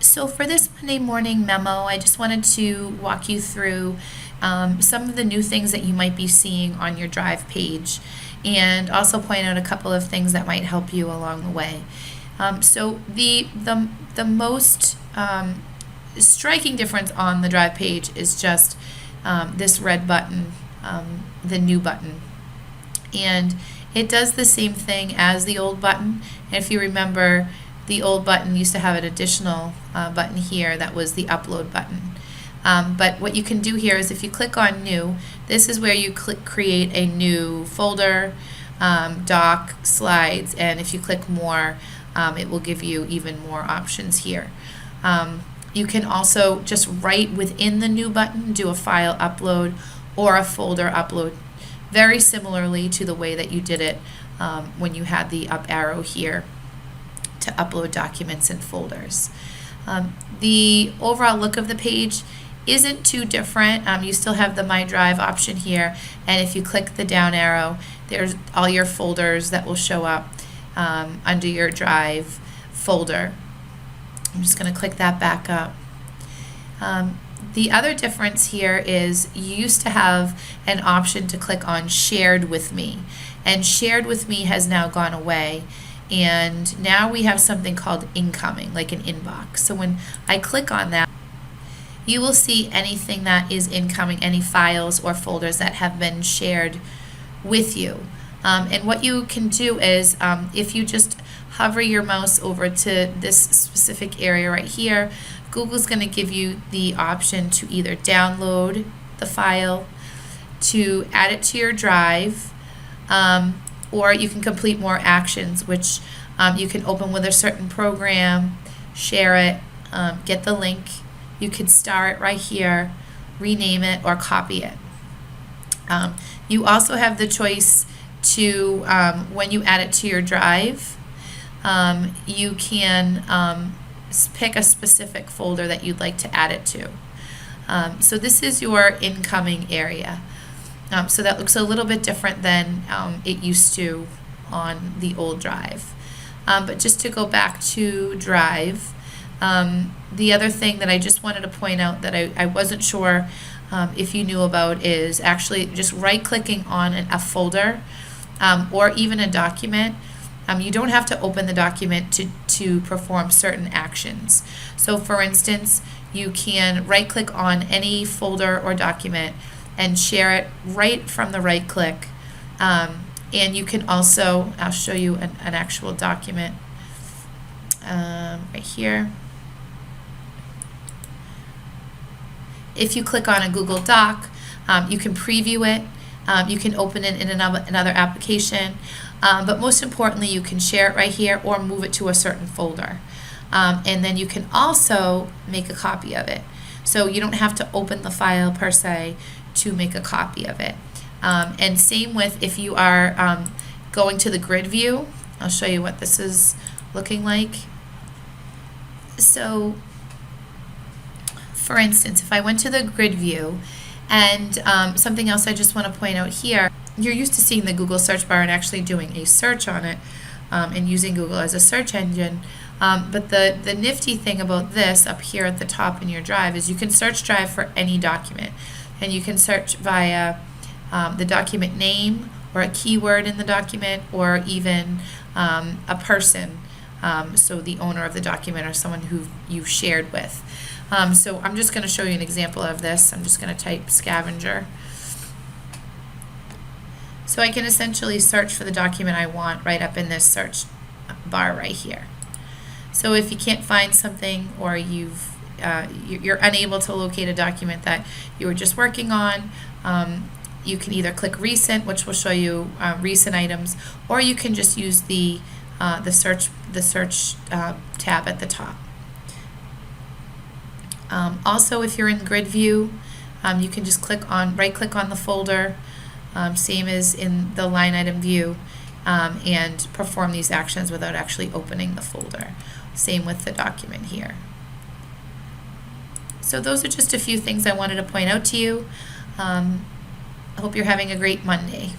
So for this Monday morning memo, I just wanted to walk you through some of the new things that you might be seeing on your Drive page, and also point out a couple of things that might help you along the way. So the most striking difference on the Drive page is just this red button, the new button. And it does the same thing as the old button. And if you remember, the old button used to have an additional button here that was the upload button. But what you can do here is if you click on new, this is where you create a new folder, doc, slides, and if you click more, it will give you even more options here. You can also just right within the new button do a file upload or a folder upload, very similarly to the way that you did it when you had the up arrow here to upload documents and folders. The overall look of the page isn't too different. You still have the My Drive option here, and if you click the down arrow, there's all your folders that will show up under your Drive folder. I'm just going to click that back up. The other difference here is you used to have an option to click on Shared with Me, and Shared with Me has now gone away, and now we have something called Incoming, like an inbox. So when I click on that, you will see anything that is incoming, any files or folders that have been shared with you. And what you can do is if you just hover your mouse over to this specific area right here, Google's going to give you the option to either download the file, to add it to your Drive, or you can complete more actions, which you can open with a certain program, share it, get the link. You could star it right here, rename it, or copy it. You also have the choice to, when you add it to your Drive, you can pick a specific folder that you'd like to add it to. So this is your incoming area. So that looks a little bit different than it used to on the old Drive. But just to go back to Drive, the other thing that I just wanted to point out that I wasn't sure if you knew about is actually just right-clicking on a folder or even a document. You don't have to open the document to perform certain actions. So for instance, you can right-click on any folder or document and share it right from the right click. And you can also, I'll show you an actual document right here. If you click on a Google Doc, you can preview it. You can open it in another application. But most importantly, you can share it right here or move it to a certain folder. And then you can also make a copy of it. So you don't have to open the file per se to make a copy of it. And same with if you are going to the grid view. I'll show you what this is looking like. So for instance, if I went to the grid view, and something else I just want to point out here, you're used to seeing the Google search bar and actually doing a search on it and using Google as a search engine. But the nifty thing about this up here at the top in your Drive is you can search Drive for any document. And you can search via the document name or a keyword in the document, or even a person, so the owner of the document or someone who you've shared with. So I'm just going to show you an example of this. I'm just going to type scavenger. So I can essentially search for the document I want right up in this search bar right here. So if you can't find something, or you're unable to locate a document that you were just working on, you can either click recent, which will show you recent items, or you can just use the search tab at the top. Also, if you're in grid view, you can just right click on the folder, same as in the line item view, and perform these actions without actually opening the folder. Same with the document here. So those are just a few things I wanted to point out to you. I hope you're having a great Monday.